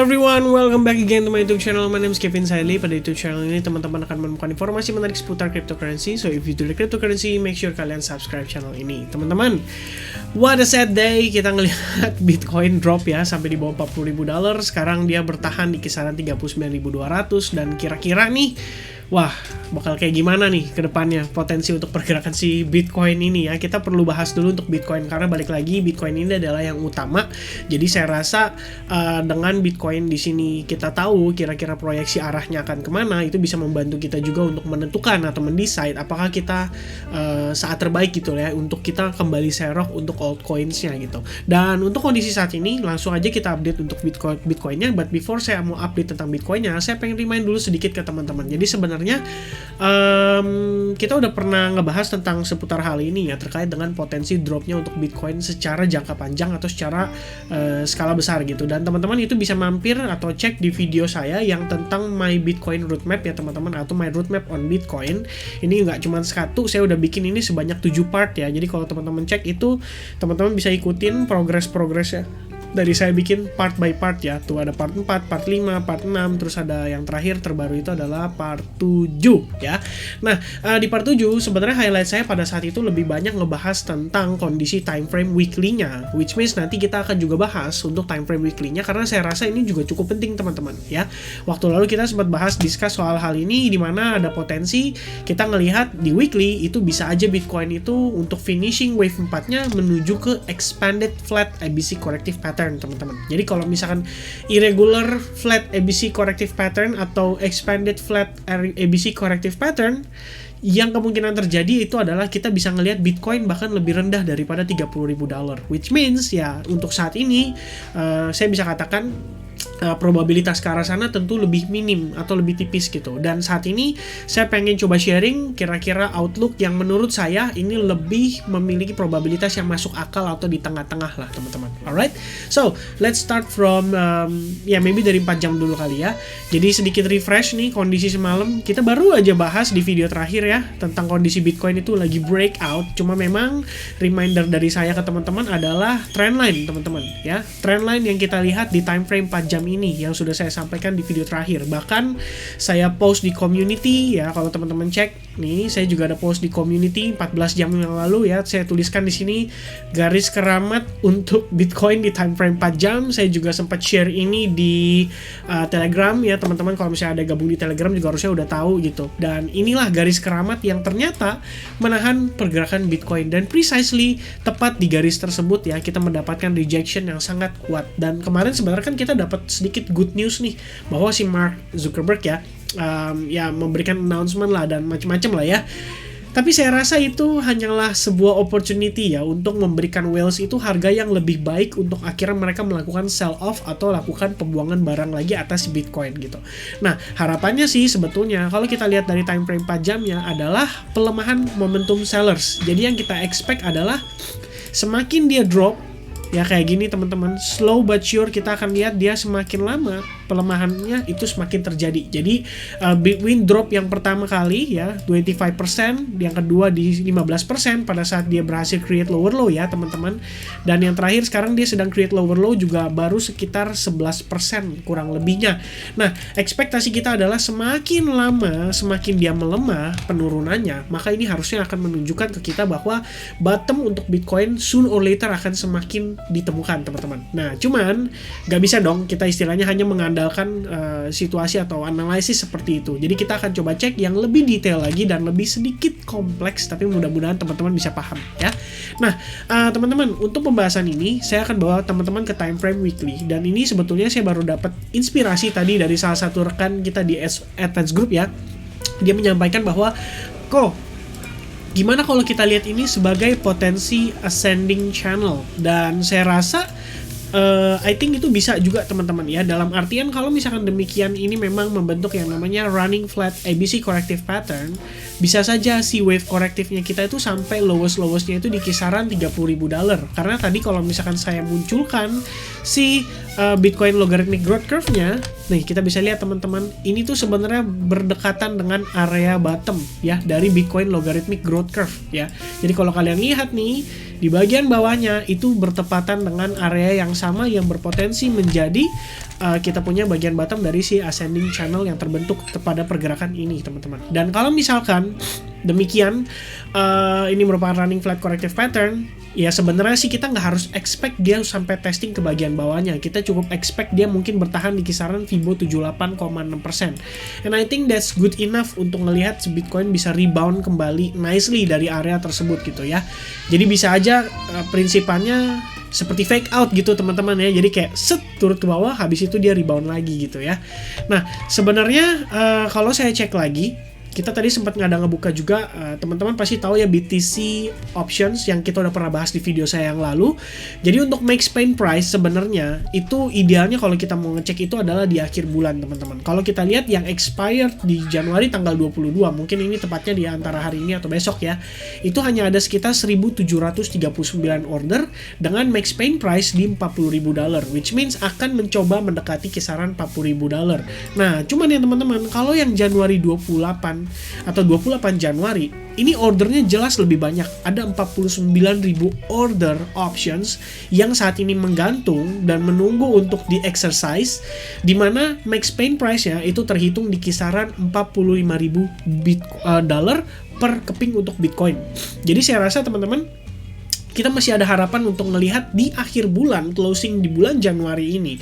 everyone, welcome back again to my YouTube channel. My name is Kevin Saili. Pada YouTube channel ini teman-teman akan menemukan informasi menarik seputar cryptocurrency. So if you do the cryptocurrency, make sure kalian subscribe channel ini. Teman-teman, what a sad day. Kita ngelihat Bitcoin drop ya sampai di bawah $40.000. Sekarang dia bertahan di kisaran 39.200 dan kira-kira nih, wah, bakal kayak gimana nih ke depannya potensi untuk pergerakan si Bitcoin ini ya. Kita perlu bahas dulu untuk Bitcoin karena balik lagi Bitcoin ini adalah yang utama. Jadi saya rasa dengan Bitcoin di sini kita tahu kira-kira proyeksi arahnya akan kemana, itu bisa membantu kita juga untuk menentukan atau mendesain apakah kita saat terbaik gitu ya untuk kita kembali serok untuk altcoins-nya gitu. Dan untuk kondisi saat ini langsung aja kita update untuk Bitcoin-nya. But before saya mau update tentang Bitcoin-nya, saya pengen remind dulu sedikit ke teman-teman. Jadi sebenarnya kita udah pernah ngebahas tentang seputar hal ini ya, terkait dengan potensi dropnya untuk Bitcoin secara jangka panjang atau secara skala besar gitu. Dan teman-teman itu bisa mampir atau cek di video saya yang tentang my Bitcoin roadmap ya teman-teman, atau my roadmap on Bitcoin. Ini nggak cuma satu, saya udah bikin ini sebanyak 7 part ya. Jadi kalau teman-teman cek itu, teman-teman bisa ikutin progress-progressnya dari saya bikin part by part ya. Tuh ada part 4, part 5, part 6, terus ada yang terakhir terbaru itu adalah part 7 ya. Nah, di part 7 sebenarnya highlight saya pada saat itu lebih banyak ngebahas tentang kondisi time frame weekly-nya, which means nanti kita akan juga bahas untuk time frame weekly-nya karena saya rasa ini juga cukup penting teman-teman ya. Waktu lalu kita sempat discuss soal hal ini, di mana ada potensi kita ngelihat di weekly itu bisa aja Bitcoin itu untuk finishing wave 4-nya menuju ke expanded flat ABC corrective pattern teman-teman. Jadi kalau misalkan irregular flat ABC corrective pattern atau expanded flat ABC corrective pattern, yang kemungkinan terjadi itu adalah kita bisa ngelihat Bitcoin bahkan lebih rendah daripada $30.000, which means ya untuk saat ini saya bisa katakan probabilitas ke arah sana tentu lebih minim atau lebih tipis gitu. Dan saat ini saya pengen coba sharing kira-kira outlook yang menurut saya ini lebih memiliki probabilitas yang masuk akal atau di tengah-tengah lah teman-teman. Alright, so let's start from maybe dari 4 jam dulu kali ya. Jadi sedikit refresh nih kondisi semalam. Kita baru aja bahas di video terakhir ya tentang kondisi Bitcoin itu lagi breakout. Cuma memang reminder dari saya ke teman-teman adalah trendline teman-teman ya. Trendline yang kita lihat di time frame 4 jam ini yang sudah saya sampaikan di video terakhir. Bahkan saya post di community ya, kalau teman-teman cek nih, saya juga ada post di community 14 jam yang lalu ya. Saya tuliskan di sini garis keramat untuk Bitcoin di time frame 4 jam. Saya juga sempat share ini di Telegram ya teman-teman. Kalau misalnya ada gabung di Telegram juga harusnya udah tahu gitu. Dan inilah garis keramat yang ternyata menahan pergerakan Bitcoin, dan precisely tepat di garis tersebut ya kita mendapatkan rejection yang sangat kuat. Dan kemarin sebenarnya kan kita dapat sedikit good news nih bahwa si Mark Zuckerberg ya memberikan announcement lah dan macam-macam lah ya. Tapi saya rasa itu hanyalah sebuah opportunity ya untuk memberikan whales itu harga yang lebih baik untuk akhirnya mereka melakukan sell off atau lakukan pembuangan barang lagi atas Bitcoin gitu. Nah, harapannya sih sebetulnya kalau kita lihat dari time frame 4 jamnya adalah pelemahan momentum sellers. Jadi yang kita expect adalah semakin dia drop ya kayak gini teman-teman, slow but sure kita akan lihat dia semakin lama pelemahannya itu semakin terjadi. Jadi Bitcoin drop yang pertama kali ya 25%, yang kedua di 15% pada saat dia berhasil create lower low ya teman-teman. Dan yang terakhir sekarang dia sedang create lower low juga baru sekitar 11% kurang lebihnya. Nah, ekspektasi kita adalah semakin lama semakin dia melemah penurunannya, maka ini harusnya akan menunjukkan ke kita bahwa bottom untuk Bitcoin soon or later akan semakin ditemukan teman-teman. Nah, cuman gak bisa dong kita istilahnya hanya mengandalkan situasi atau analisis seperti itu. Jadi kita akan coba cek yang lebih detail lagi dan lebih sedikit kompleks, tapi mudah-mudahan teman-teman bisa paham ya. Nah, teman-teman, untuk pembahasan ini saya akan bawa teman-teman ke time frame weekly, dan ini sebetulnya saya baru dapat inspirasi tadi dari salah satu rekan kita di Advance Group ya. Dia menyampaikan bahwa gimana kalau kita lihat ini sebagai potensi ascending channel, dan saya rasa I think itu bisa juga teman-teman ya, dalam artian kalau misalkan demikian ini memang membentuk yang namanya running flat ABC corrective pattern, bisa saja si wave korektifnya kita itu sampai lowest-lowestnya itu di kisaran $30.000. Karena tadi kalau misalkan saya munculkan si Bitcoin logarithmic growth curve-nya, nih kita bisa lihat teman-teman, ini tuh sebenarnya berdekatan dengan area bottom ya dari Bitcoin logarithmic growth curve ya. Jadi kalau kalian lihat nih Di bagian bawahnya itu bertepatan dengan area yang sama yang berpotensi menjadi kita punya bagian bottom dari si ascending channel yang terbentuk pada pergerakan ini, teman-teman. Dan kalau misalkan demikian ini merupakan running flat corrective pattern, ya sebenarnya sih kita nggak harus expect dia sampai testing ke bagian bawahnya. Kita cukup expect dia mungkin bertahan di kisaran Fibo 78,6%. And I think that's good enough untuk ngelihat si Bitcoin bisa rebound kembali nicely dari area tersebut gitu ya. Jadi bisa aja prinsipannya seperti fake out gitu teman-teman ya. Jadi kayak set turut ke bawah, habis itu dia rebound lagi gitu ya. Nah sebenarnya kalau saya cek lagi, kita tadi sempat ngebuka juga, teman-teman pasti tahu ya BTC options yang kita udah pernah bahas di video saya yang lalu. Jadi untuk max pain price sebenarnya itu idealnya kalau kita mau ngecek itu adalah di akhir bulan, teman-teman. Kalau kita lihat yang expired di Januari tanggal 22, mungkin ini tepatnya di antara hari ini atau besok ya, itu hanya ada sekitar 1.739 order dengan max pain price di $40.000, which means akan mencoba mendekati kisaran $40.000. Nah cuman ya teman-teman, kalau yang Januari 28 atau 28 Januari ini ordernya jelas lebih banyak. Ada 49.000 order options yang saat ini menggantung dan menunggu untuk di exercise, di mana max pain price-nya itu terhitung di kisaran $45.000 per keping untuk Bitcoin. Jadi saya rasa teman-teman, kita masih ada harapan untuk melihat di akhir bulan, closing di bulan Januari ini,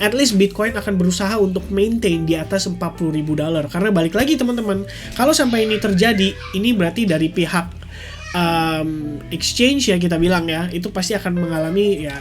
at least Bitcoin akan berusaha untuk maintain di atas $40.000. Karena balik lagi teman-teman, kalau sampai ini terjadi, ini berarti dari pihak exchange ya kita bilang ya, itu pasti akan mengalami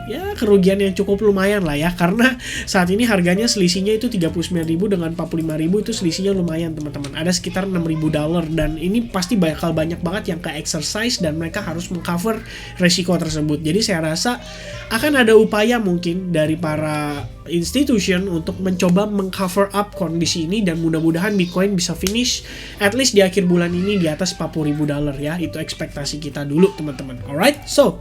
ya kerugian yang cukup lumayan lah ya, karena saat ini harganya selisihnya itu 39.000 dengan 45.000, itu selisihnya lumayan teman-teman, ada sekitar $6.000, dan ini pasti bakal banyak banget yang ke exercise dan mereka harus mengcover resiko tersebut. Jadi saya rasa akan ada upaya mungkin dari para institution untuk mencoba mengcover up kondisi ini, dan mudah-mudahan Bitcoin bisa finish at least di akhir bulan ini di atas $40.000 ya. Itu ekspektasi kita dulu teman-teman. Alright, so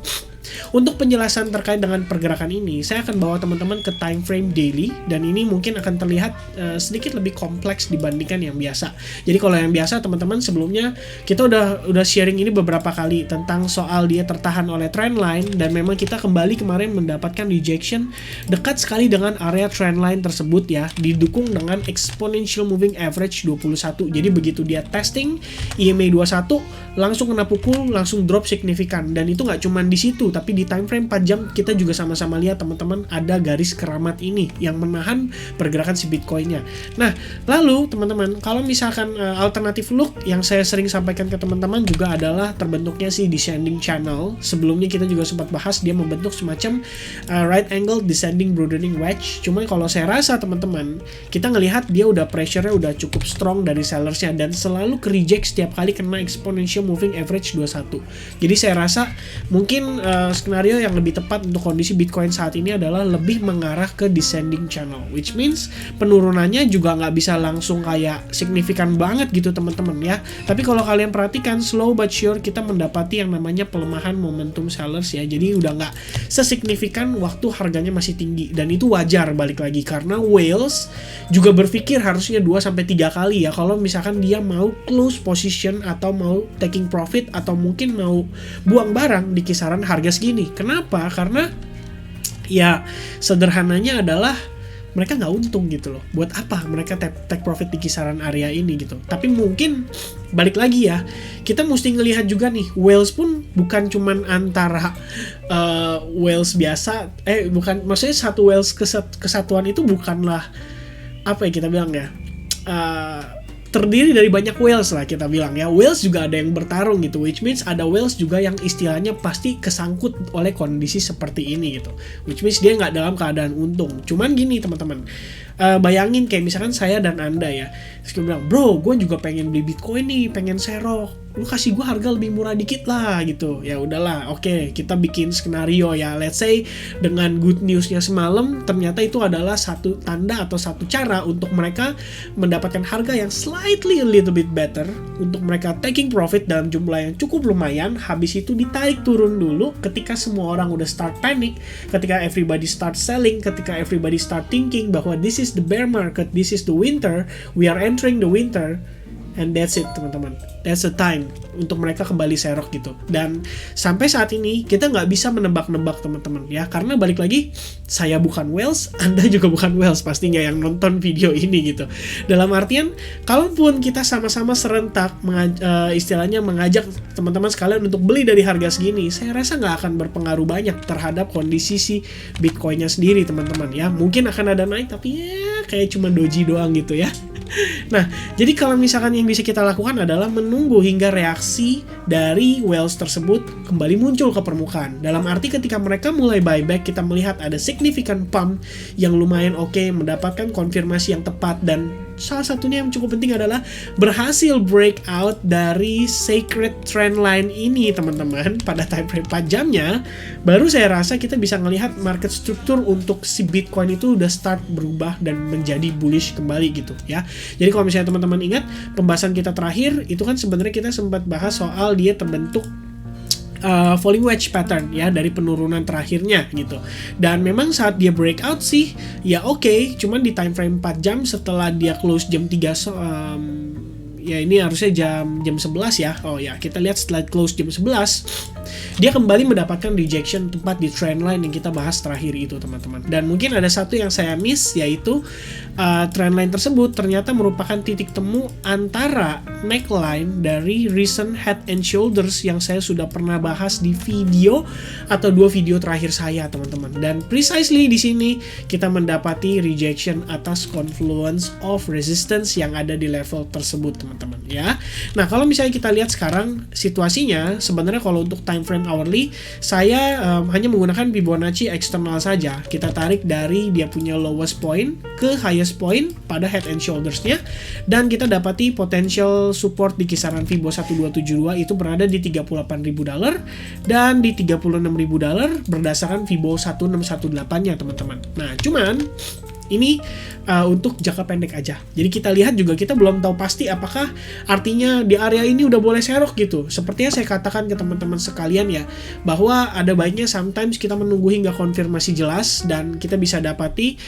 untuk penjelasan terkait dengan pergerakan ini, saya akan bawa teman-teman ke time frame daily, dan ini mungkin akan terlihat sedikit lebih kompleks dibandingkan yang biasa. Jadi kalau yang biasa teman-teman, sebelumnya kita udah sharing ini beberapa kali tentang soal dia tertahan oleh trendline, dan memang kita kembali kemarin mendapatkan rejection dekat sekali dengan area trendline tersebut ya, didukung dengan exponential moving average 21. Jadi begitu dia testing EMA 21 langsung kena pukul, langsung drop signifikan, dan itu nggak cuma di situ, tapi di time frame 4 jam kita juga sama-sama lihat teman-teman, ada garis keramat ini yang menahan pergerakan si Bitcoinnya. Nah lalu teman-teman, kalau misalkan alternatif look yang saya sering sampaikan ke teman-teman juga adalah terbentuknya si descending channel. Sebelumnya kita juga sempat bahas dia membentuk semacam right angle descending broadening wedge. Cuma kalau saya rasa teman-teman, kita ngelihat dia udah pressure-nya udah cukup strong dari sellersnya, dan selalu ke reject setiap kali kena exponential moving average 21. Jadi saya rasa mungkin skenario yang lebih tepat untuk kondisi Bitcoin saat ini adalah lebih mengarah ke descending channel, which means penurunannya juga nggak bisa langsung kayak signifikan banget gitu teman-teman ya. Tapi kalau kalian perhatikan, slow but sure kita mendapati yang namanya pelemahan momentum sellers ya. Jadi udah nggak sesignifikan waktu harganya masih tinggi, dan itu wajar balik lagi karena whales juga berpikir harusnya 2-3 kali ya kalau misalkan dia mau close position atau mau taking profit atau mungkin mau buang barang di kisaran harga segini. Kenapa? Karena ya sederhananya adalah mereka nggak untung gitu loh. Buat apa mereka take profit di kisaran area ini gitu. Tapi mungkin balik lagi ya, kita mesti ngelihat juga nih, whales pun bukan cuman antara whales biasa, bukan, maksudnya satu whales kesatuan itu bukanlah apa ya kita bilang ya, terdiri dari banyak whales lah kita bilang ya. Whales juga ada yang bertarung gitu, which means ada whales juga yang istilahnya pasti kesangkut oleh kondisi seperti ini gitu, which means dia nggak dalam keadaan untung. Cuman gini teman-teman, bayangin kayak misalkan saya dan anda ya, terus kita bilang, bro gue juga pengen beli Bitcoin nih, pengen serok, lu kasih gue harga lebih murah dikit lah gitu. Ya udahlah, oke, kita bikin skenario ya. Let's say dengan good newsnya semalam ternyata itu adalah satu tanda atau satu cara untuk mereka mendapatkan harga yang slightly a little bit better, untuk mereka taking profit dalam jumlah yang cukup lumayan. Habis itu ditarik turun dulu ketika semua orang udah start panic, ketika everybody start selling, ketika everybody start thinking bahwa this is the bear market, this is the winter, we are entering the winter. and that's it teman-teman. That's the time untuk mereka kembali serok gitu. Dan sampai saat ini kita nggak bisa menebak-nebak teman-teman ya, karena balik lagi saya bukan whales, Anda juga bukan whales pastinya yang nonton video ini gitu. Dalam artian kalaupun kita sama-sama serentak istilahnya mengajak teman-teman sekalian untuk beli dari harga segini, saya rasa nggak akan berpengaruh banyak terhadap kondisi si Bitcoinnya sendiri teman-teman ya. Mungkin akan ada naik tapi ya kayak cuma doji doang gitu ya. Nah, jadi kalau misalkan yang bisa kita lakukan adalah menunggu hingga reaksi dari whales tersebut kembali muncul ke permukaan. Dalam arti ketika mereka mulai buyback, kita melihat ada significant pump yang lumayan oke, mendapatkan konfirmasi yang tepat, dan salah satunya yang cukup penting adalah berhasil breakout dari sacred trend line ini teman-teman pada time frame 4 jamnya. Baru saya rasa kita bisa melihat market struktur untuk si Bitcoin itu udah start berubah dan menjadi bullish kembali gitu ya. Jadi kalau misalnya teman-teman ingat pembahasan kita terakhir itu kan sebenarnya kita sempat bahas soal dia terbentuk falling wedge pattern ya dari penurunan terakhirnya gitu. Dan memang saat dia breakout sih ya oke, cuman di time frame 4 jam setelah dia close jam 3 ya ini harusnya jam 11 ya. Oh ya, kita lihat setelah close jam 11 dia kembali mendapatkan rejection tepat di trendline yang kita bahas terakhir itu teman-teman. Dan mungkin ada satu yang saya miss, yaitu trendline tersebut ternyata merupakan titik temu antara neckline dari recent head and shoulders yang saya sudah pernah bahas di video atau 2 video terakhir saya teman-teman. Dan precisely di sini kita mendapati rejection atas confluence of resistance yang ada di level tersebut teman-teman ya. Nah, kalau misalnya kita lihat sekarang situasinya sebenarnya kalau untuk time frame hourly saya hanya menggunakan Fibonacci eksternal saja. Kita tarik dari dia punya lowest point ke highest point pada head and shoulders-nya, dan kita dapati potential support di kisaran Fibo 1272 itu berada di $38.000 dan di $36.000 berdasarkan Fibo 1618-nya teman-teman. Nah, cuman ini untuk jangka pendek aja. Jadi kita lihat juga kita belum tahu pasti apakah artinya di area ini udah boleh serok gitu. Seperti yang saya katakan ke teman-teman sekalian ya, bahwa ada baiknya sometimes kita menunggu hingga konfirmasi jelas dan kita bisa dapati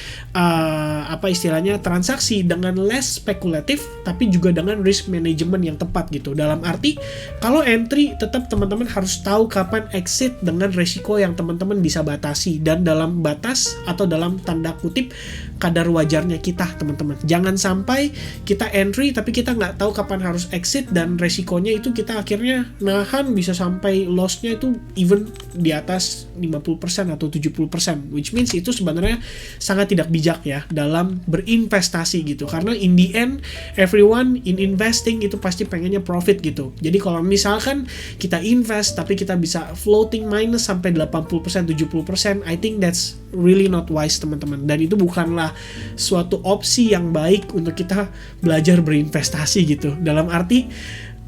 apa istilahnya transaksi dengan less spekulatif tapi juga dengan risk management yang tepat gitu. Dalam arti kalau entry tetap teman-teman harus tahu kapan exit dengan resiko yang teman-teman bisa batasi dan dalam batas atau dalam tanda kutip kadar wajarnya kita teman-teman. Jangan sampai kita entry tapi kita nggak tahu kapan harus exit dan resikonya itu kita akhirnya nahan bisa sampai loss-nya itu even di atas 50% atau 70%, which means itu sebenarnya sangat tidak bijak ya dalam berinvestasi gitu. Karena in the end everyone in investing itu pasti pengennya profit gitu. Jadi kalau misalkan kita invest tapi kita bisa floating minus sampai 80%, 70%, I think that's really not wise teman-teman. Dan itu bukanlah suatu opsi yang baik untuk kita belajar berinvestasi gitu. Dalam arti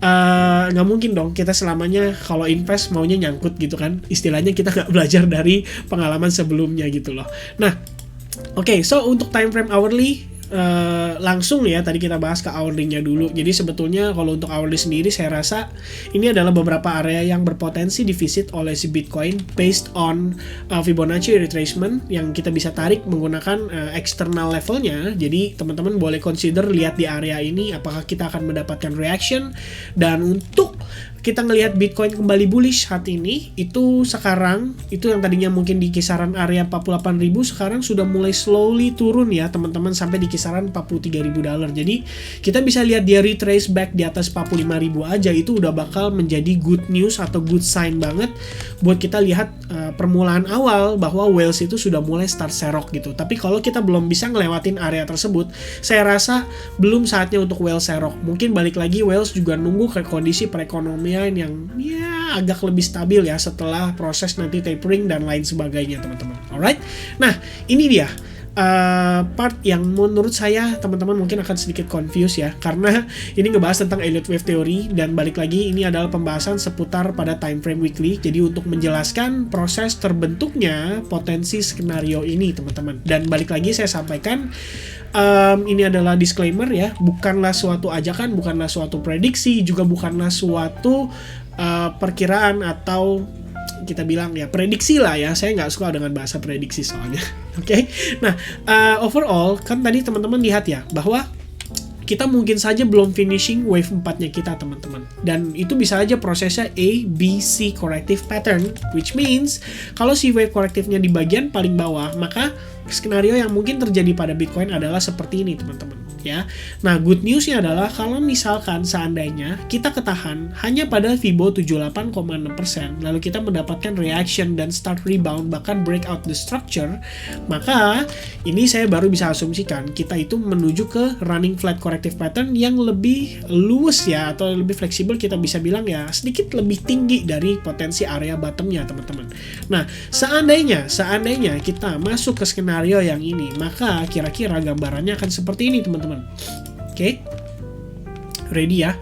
nggak mungkin dong kita selamanya kalau invest maunya nyangkut gitu kan. Istilahnya kita nggak belajar dari pengalaman sebelumnya gitu loh. Nah, oke, so untuk time frame hourly langsung ya tadi kita bahas ke hourly-nya dulu. Jadi sebetulnya kalau untuk hourly sendiri saya rasa ini adalah beberapa area yang berpotensi divisit oleh si Bitcoin based on Fibonacci retracement yang kita bisa tarik menggunakan external levelnya. Jadi teman-teman boleh consider lihat di area ini apakah kita akan mendapatkan reaction. Dan untuk kita ngelihat Bitcoin kembali bullish saat ini itu sekarang itu yang tadinya mungkin di kisaran area 48.000 sekarang sudah mulai slowly turun ya teman-teman sampai di kisaran $43.000. Jadi kita bisa lihat dia retrace back di atas 45.000 aja, itu udah bakal menjadi good news atau good sign banget buat kita lihat permulaan awal bahwa whales itu sudah mulai start serok gitu. Tapi kalau kita belum bisa ngelewatin area tersebut, saya rasa belum saatnya untuk whales serok. Mungkin balik lagi whales juga nunggu ke kondisi perekonomian yang ya agak lebih stabil ya setelah proses nanti tapering dan lain sebagainya teman-teman. Alright, nah ini dia part yang menurut saya teman-teman mungkin akan sedikit confused ya, karena ini ngebahas tentang Elliott Wave Theory dan balik lagi ini adalah pembahasan seputar pada time frame weekly. Jadi untuk menjelaskan proses terbentuknya potensi skenario ini teman-teman, dan balik lagi saya sampaikan ini adalah disclaimer ya, bukanlah suatu ajakan, bukanlah suatu prediksi, juga bukanlah suatu perkiraan atau kita bilang ya prediksi lah ya. Saya nggak suka dengan bahasa prediksi soalnya. Oke. Nah, overall kan tadi teman-teman lihat ya bahwa kita mungkin saja belum finishing wave 4-nya kita teman-teman. Dan itu bisa aja prosesnya A, B, C corrective pattern, which means kalau si wave korrektifnya di bagian paling bawah, maka skenario yang mungkin terjadi pada Bitcoin adalah seperti ini teman-teman ya. Nah, good newsnya adalah kalau misalkan seandainya kita ketahan hanya pada Fibo 78,6%, lalu kita mendapatkan reaction dan start rebound bahkan breakout the structure, maka ini saya baru bisa asumsikan kita itu menuju ke running flat corrective pattern yang lebih luwes ya, atau lebih fleksibel, kita bisa bilang ya sedikit lebih tinggi dari potensi area bottomnya teman-teman. Nah, seandainya kita masuk ke skenario yang ini, maka kira-kira gambarannya akan seperti ini teman-teman. Oke, ready ya?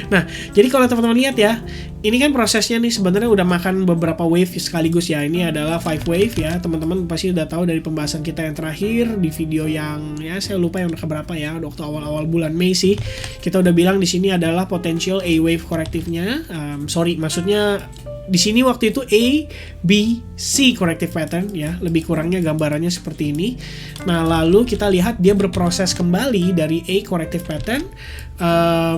Nah, jadi kalau teman-teman lihat ya, ini kan prosesnya nih sebenarnya udah makan beberapa wave sekaligus ya. Ini adalah 5 wave ya, teman-teman pasti udah tahu dari pembahasan kita yang terakhir di video yang ya saya lupa yang udah keberapa ya, waktu awal-awal bulan Mei sih. Kita udah bilang di sini adalah potential A wave korektifnya. Maksudnya di sini waktu itu A, B, C corrective pattern ya, lebih kurangnya gambarannya seperti ini. Nah, lalu kita lihat dia berproses kembali dari A corrective pattern,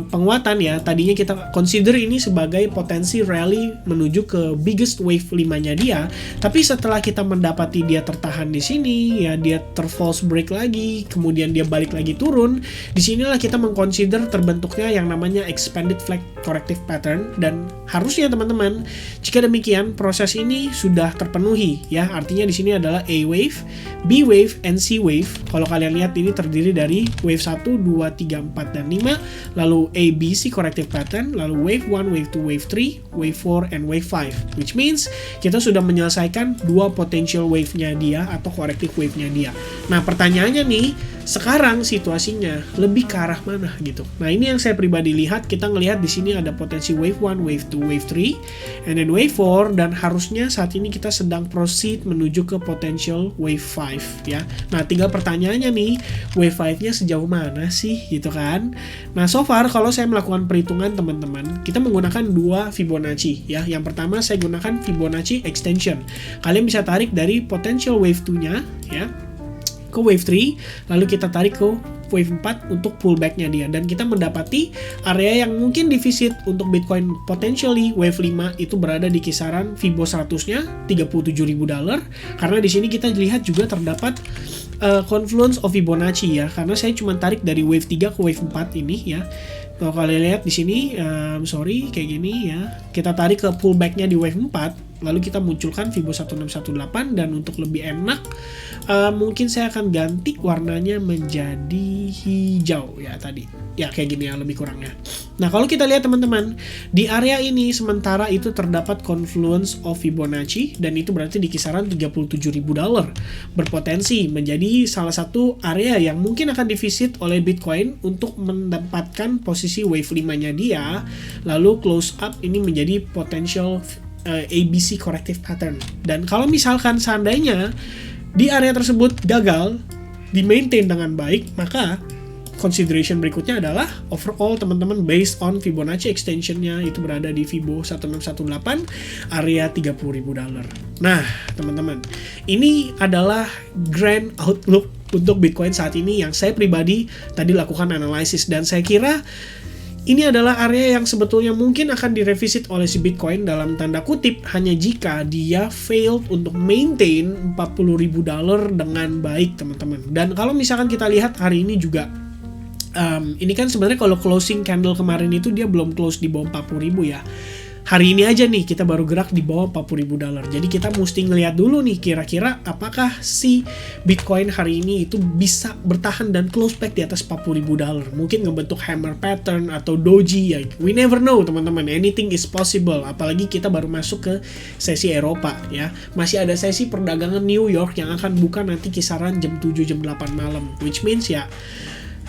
penguatan ya. Tadinya kita consider ini sebagai potensi rally menuju ke biggest wave 5-nya dia, tapi setelah kita mendapati dia tertahan di sini ya, dia false break lagi, kemudian dia balik lagi turun. Disinilah kita mengconsider terbentuknya yang namanya expanded flag corrective pattern, dan harusnya teman-teman, jika demikian proses ini sudah terpenuhi ya. Artinya di sini adalah A wave, B wave, and C wave. Kalau kalian lihat ini terdiri dari wave 1, 2, 3, 4, dan 5, lalu A, B, C corrective pattern, lalu wave 1, wave 2, wave 3, wave 4, and wave 5, which means kita sudah menyelesaikan dua potential wave-nya dia atau corrective wave-nya dia. Nah, pertanyaannya nih, sekarang situasinya lebih ke arah mana gitu. Nah, ini yang saya pribadi lihat, kita ngelihat di sini ada potensi wave 1, wave 2, wave 3, and then wave 4, dan harusnya saat ini kita sedang proceed menuju ke potential wave 5 ya. Nah, tinggal pertanyaannya nih, wave 5-nya sejauh mana sih gitu kan. Nah, so far kalau saya melakukan perhitungan teman-teman, kita menggunakan dua Fibonacci ya. Yang pertama saya gunakan Fibonacci extension. Kalian bisa tarik dari potential wave 2-nya ya ke wave 3, lalu kita tarik ke wave 4 untuk pullback-nya dia, dan kita mendapati area yang mungkin defisit untuk Bitcoin potentially wave 5 itu berada di kisaran Fibo 100-nya $37.000, karena di sini kita lihat juga terdapat confluence of Fibonacci ya, karena saya cuma tarik dari wave 3 ke wave 4 ini ya. Kalau kalian lihat di sini, kayak gini ya, kita tarik ke pullback-nya di wave 4, lalu kita munculkan Fibo 1618, dan untuk lebih enak mungkin saya akan ganti warnanya menjadi hijau ya tadi. Ya kayak gini ya lebih kurangnya. Nah, kalau kita lihat teman-teman, di area ini sementara itu terdapat confluence of Fibonacci, dan itu berarti di kisaran $37.000, berpotensi menjadi salah satu area yang mungkin akan divisit oleh Bitcoin untuk mendapatkan posisi wave 5-nya dia, lalu close up ini menjadi potential ABC corrective pattern. Dan kalau misalkan seandainya di area tersebut gagal di maintain dengan baik, maka consideration berikutnya adalah overall teman-teman based on Fibonacci extensionnya itu berada di Fibo 1618 area $30.000. Nah teman-teman, ini adalah grand outlook untuk Bitcoin saat ini yang saya pribadi tadi lakukan analisis, dan saya kira ini adalah area yang sebetulnya mungkin akan direvisit oleh si Bitcoin dalam tanda kutip hanya jika dia failed untuk maintain $40.000 dengan baik teman-teman. Dan kalau misalkan kita lihat hari ini juga, ini kan sebenarnya kalau closing candle kemarin itu dia belum close di bawah 40.000 ya. Hari ini aja nih kita baru gerak di bawah $40.000. Jadi kita mesti ngeliat dulu nih kira-kira apakah si Bitcoin hari ini itu bisa bertahan dan close back di atas $40.000. Mungkin ngebentuk hammer pattern atau doji ya. We never know teman-teman. Anything is possible. Apalagi kita baru masuk ke sesi Eropa ya. Masih ada sesi perdagangan New York yang akan buka nanti kisaran jam 7 jam 8 malam. Which means ya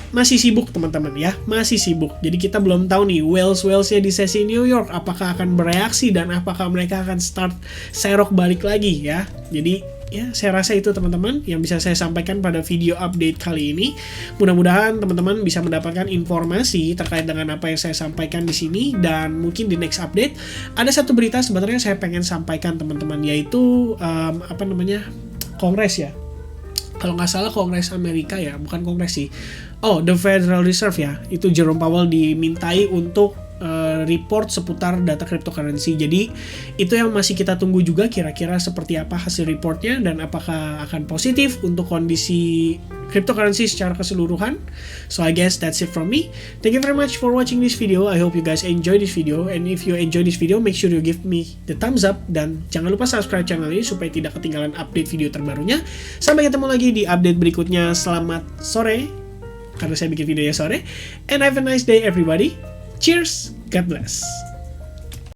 masih sibuk teman-teman ya, masih sibuk. Jadi kita belum tahu nih whales-whalesnya di sesi New York apakah akan bereaksi dan apakah mereka akan start serok balik lagi ya. Jadi ya saya rasa itu teman-teman yang bisa saya sampaikan pada video update kali ini. Mudah-mudahan teman-teman bisa mendapatkan informasi terkait dengan apa yang saya sampaikan di sini, dan mungkin di next update ada satu berita sebenarnya saya pengen sampaikan teman-teman, yaitu kongres ya. kalau nggak salah Kongres Amerika ya, bukan Kongres sih. Oh, the Federal Reserve ya. Itu Jerome Powell dimintai untuk report seputar data cryptocurrency. Jadi itu yang masih kita tunggu juga, kira-kira seperti apa hasil reportnya dan apakah akan positif untuk kondisi cryptocurrency secara keseluruhan. So I guess that's it from me. Thank you very much for watching this video. I hope you guys enjoy this video, and if you enjoy this video, make sure you give me the thumbs up dan jangan lupa subscribe channel ini supaya tidak ketinggalan update video terbarunya. Sampai ketemu lagi di update berikutnya. Selamat sore, karena saya bikin videonya sore. And have a nice day everybody. Cheers, God bless.